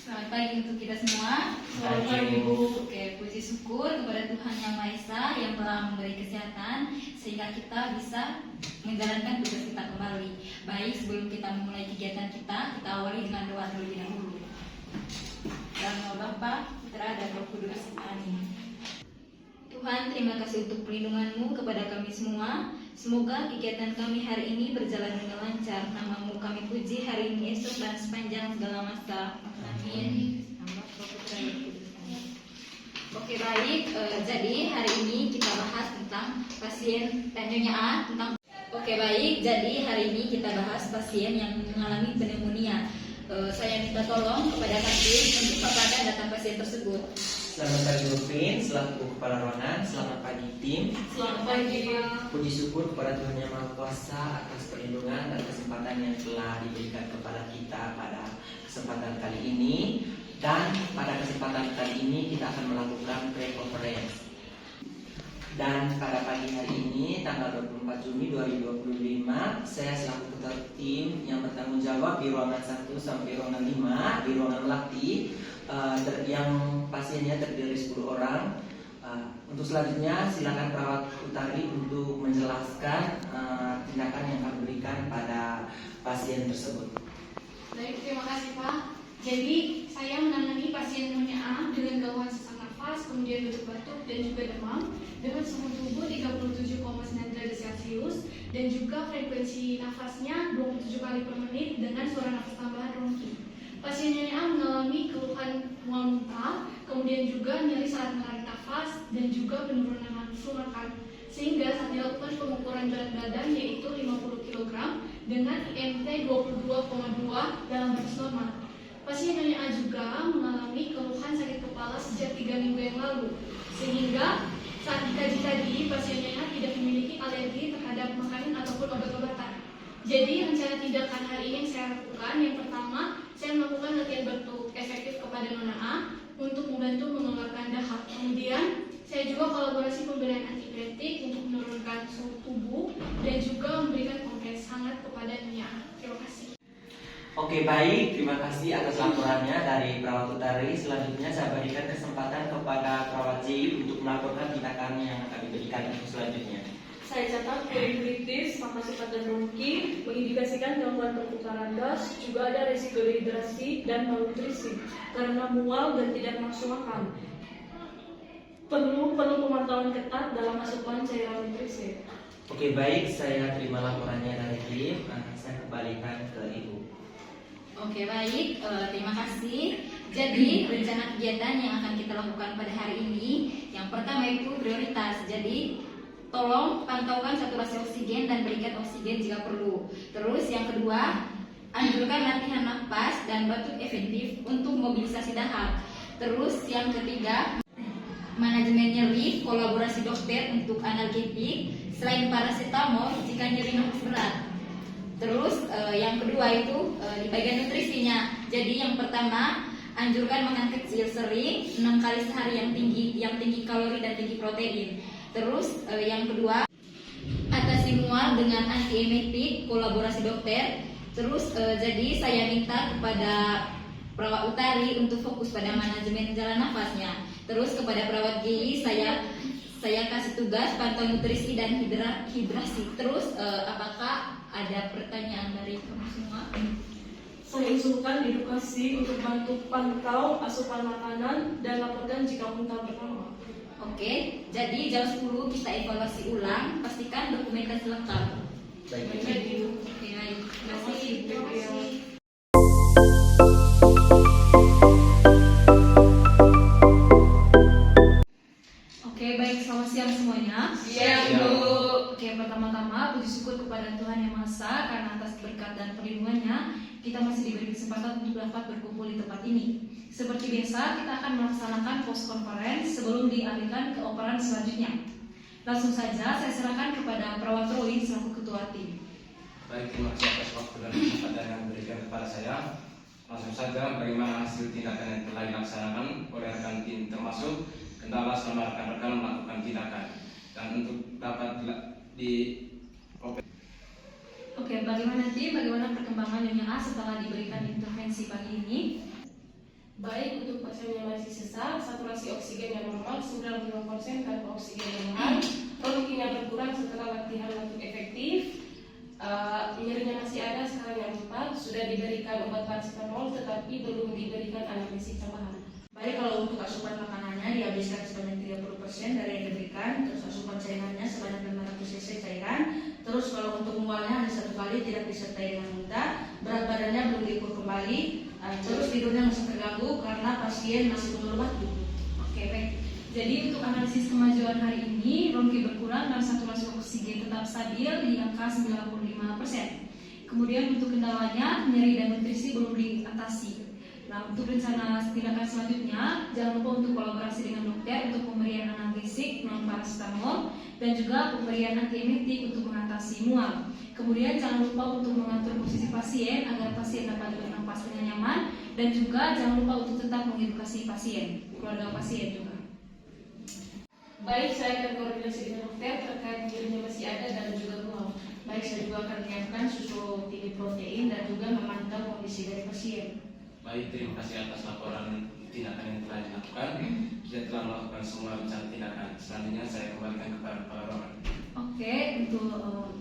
Selamat pagi untuk kita semua. Selamat pagi, Bu. Oke, puji syukur kepada Tuhan Yang Maha Esa yang telah memberi kesehatan sehingga kita bisa menjalankan tugas kita kembali. Baik, sebelum kita memulai kegiatan kita awali dengan doa terlebih dahulu. Dalam nama Bapa, Putra, dan Roh Kudus. Amin. Tuhan, terima kasih untuk perlindungan-Mu kepada kami semua. Semoga kegiatan kami hari ini berjalan dengan lancar. Nama-Mu kami puji hari ini, esok, dan sepanjang segala masa. Amin. Oke, baik. Jadi hari ini kita bahas tentang pasien Nyonya A. Oke, baik. Jadi hari ini kita bahas pasien yang mengalami pneumonia. Saya minta tolong kepada Kakak untuk paparkan data pasien tersebut. Selamat pagi Rufin, selaku Kepala Ruangan. Selamat pagi tim. Selamat pagi, Pak. Puji syukur kepada Tuhan Yang Maha Kuasa atas perlindungan dan kesempatan yang telah diberikan kepada kita pada kesempatan kali ini. Dan pada kesempatan kali ini kita akan melakukan pre-conference. Dan pada pagi hari ini tanggal 24 Juni 2025 saya selaku ketua tim yang bertanggung jawab di ruangan 1 sampai ruangan 5 di ruangan Melati yang pasiennya terdiri 10 orang. Untuk selanjutnya silakan perawat Utari untuk menjelaskan tindakan yang akan diberikan pada pasien tersebut. Baik, terima kasih Pak. Jadi saya menangani pasien Nyonya A dengan gangguan sesak nafas, kemudian batuk-batuk dan juga demam dengan suhu tubuh 37,9 derajat Celcius dan juga frekuensi nafasnya 27 kali per menit dengan suara nafas tambahan ronki. Pasien Nyonya A mengalami keluhan mual muntah, kemudian juga nyeri saat menarik nafas dan juga penurunan nafsu makan. Sehingga saat dilakukan pengukuran berat badan yaitu 50 kg dengan IMT 22,2 dalam batas normal. Pasien Nyonya A juga mengalami keluhan sakit kepala sejak 3 minggu yang lalu, sehingga saat dikaji tadi pasien Nyonya A tidak memiliki alergi terhadap makanan ataupun obat-obatan. Jadi rencana tindakan hari ini yang saya lakukan, yang pertama saya melakukan latihan batuk efektif kepada Nona A untuk membantu mengeluarkan dahak. Kemudian saya juga kolaborasi pemberian antipiretik untuk menurunkan suhu tubuh dan juga memberikan kompres hangat kepada Nyonya A. Terima kasih. Oke, baik, terima kasih atas laporannya dari perawat Utari. Selanjutnya saya berikan kesempatan kepada perawat J untuk melaporkan tindakan yang akan diberikan untuk selanjutnya. Saya catat poliuritis, maka cepat dan ronki, mengindikasikan gangguan perputaran gas, juga ada resiko dehidrasi dan malnutrisi karena mual dan tidak nafsu makan. Perlu pemantauan ketat dalam asupan cairan nutrisi. Oke, baik, saya terima laporannya dari tim. Saya kembalikan ke Ibu. Oke, baik, terima kasih. Jadi rencana kegiatan yang akan kita lakukan pada hari ini, yang pertama itu prioritas. Jadi tolong pantaukan saturasi oksigen dan berikan oksigen jika perlu. Terus yang kedua, anjurkan latihan nafas dan batuk efektif untuk mobilisasi dahak. Terus yang ketiga, manajemen nyeri, kolaborasi dokter untuk analgetik selain paracetamol jika nyeri nafas berat. Terus yang kedua itu di bagian nutrisinya. Jadi yang pertama, anjurkan makan kecil sering 6 kali sehari yang tinggi kalori dan tinggi protein. Terus yang kedua, atasi mual dengan antiemetik, kolaborasi dokter. Terus jadi saya minta kepada perawat Utari untuk fokus pada manajemen jalan nafasnya. Terus kepada perawat GI saya kasih tugas pantau nutrisi dan hidrasi. Terus apakah ada pertanyaan dari kamu semua? Saya usulkan edukasi untuk bantu pantau asupan makanan dan laporkan jika muntah pertama. Oke, jadi jam 10 kita evaluasi ulang, pastikan dokumentasi lengkap. Baik. Oke, baik. Terima kasih. Oke, baik, selamat siang semuanya. Siang, Bu. Oke, pertama-tama puji syukur kepada Tuhan Yang Maha Esa karena atas berkat dan perlindungannya kita masih diberi kesempatan untuk dapat berkumpul di tempat ini. Seperti biasa, kita akan melaksanakan post conference sebelum dialihkan ke operan selanjutnya. Langsung saja saya serahkan kepada perawat Roy selaku ketua tim. Baik, terima kasih atas waktu dan kesempatan yang diberikan kepada saya. Langsung saja, bagaimana hasil tindakan yang telah dilaksanakan oleh rekan tim termasuk kendala selama rekan-rekan melakukan tindakan dan untuk dapat di Oke, bagaimana perkembangan Nyonya A setelah diberikan intervensi pagi ini? Baik untuk pasien yang masih sesak, saturasi oksigennya normal 95% tanpa oksigen yang mahal, ronkinya berkurang setelah latihan lantun efektif, nyerinya masih ada sekarang yang 4, sudah diberikan obat paracetamol tetapi belum diberikan anestesia tambahan. Baik, kalau untuk asupan makanannya dihabiskan sebanyak 30% dari yang diberikan, terus asupan cairannya sebanyak 500 cc cairan, terus kalau untuk mualnya hanya 1 kali, tidak disertai dengan muntah, berat badannya belum diukur kembali, terus tidurnya masih terganggu karena pasien masih mengeluh batuk. Oke, baik. Jadi untuk analisis kemajuan hari ini, ronki berkurang dan saturasi oksigen tetap stabil di angka 95%. Kemudian untuk kendalanya, nyeri dan nutrisi belum diatasi. Nah, untuk rencana tindakan selanjutnya, jangan lupa untuk kolaborasi dengan dokter untuk pemberian analgesik non paracetamol dan juga pemberian antiemetik untuk mengatasi mual. Kemudian jangan lupa untuk mengatur posisi pasien agar pasien dapat bernafas dengan nyaman dan juga jangan lupa untuk tetap mengedukasi pasien, keluarga pasien juga. Baik, saya akan koordinasi dengan dokter terkait nyerinya masih ada dan juga mual. Baik, saya juga akan menyiapkan susu tinggi protein dan juga memantau kondisi dari pasien. Baik, terima kasih atas laporan tindakan yang telah dilakukan. Kita telah melakukan semua rencana tindakan. Selanjutnya saya kembalikan kepada Pak Roman. Oke, untuk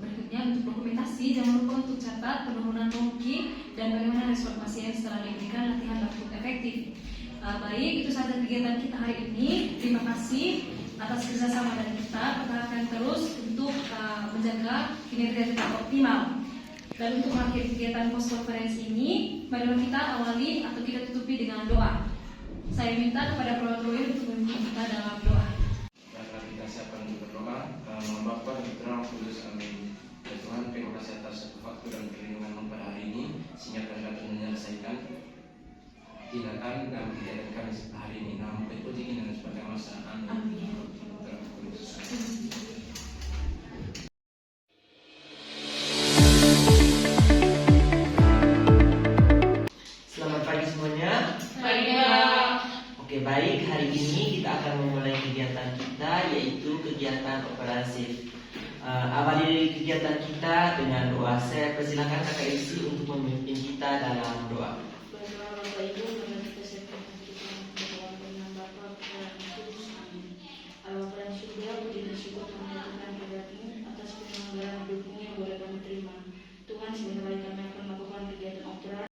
berikutnya untuk dokumentasi, jangan lupa untuk catat penurunan ronki dan bagaimana respon pasien setelah diberikan latihan lantun efektif. Baik, itu saja kegiatan kita hari ini. Terima kasih atas kerjasama dari kita. Kita akan terus untuk menjaga kinerja tetap optimal. Dan untuk mengakhiri kegiatan post konferensi ini, mari kita awali atau kita tutupi dengan doa. Saya minta kepada perwakilan untuk memimpin kita dalam doa. Mari kita siapkan untuk berdoa. Dalam nama Bapa dan Putra dan Roh Kudus. Amin. Ya Tuhan, terima kasih atas waktu dan perlindungan pada hari ini, sehingga kami dapat menyelesaikan tindakan dan kegiatan kami hari ini. Nama Puji dan sebagai masa. Amin. Roh Kudus. Selamat pagi semuanya. Oke, baik, hari ini kita akan memulai kegiatan kita, yaitu kegiatan operasi. Awali dari kegiatan kita dengan doa. Saya persilakan Kakak Isi untuk memimpin kita dalam doa. Berdoa Bapak Ibu, karena kita sertakan kita berdoa dengan Bapa, Putra dan Roh Kudus. Amin. Allah Bapa yang surga, puji dan syukur kami aturkan kepada Tuhan atas penyelenggaraan hidup ini yang boleh kami terima. Tuhan, sebentar lagi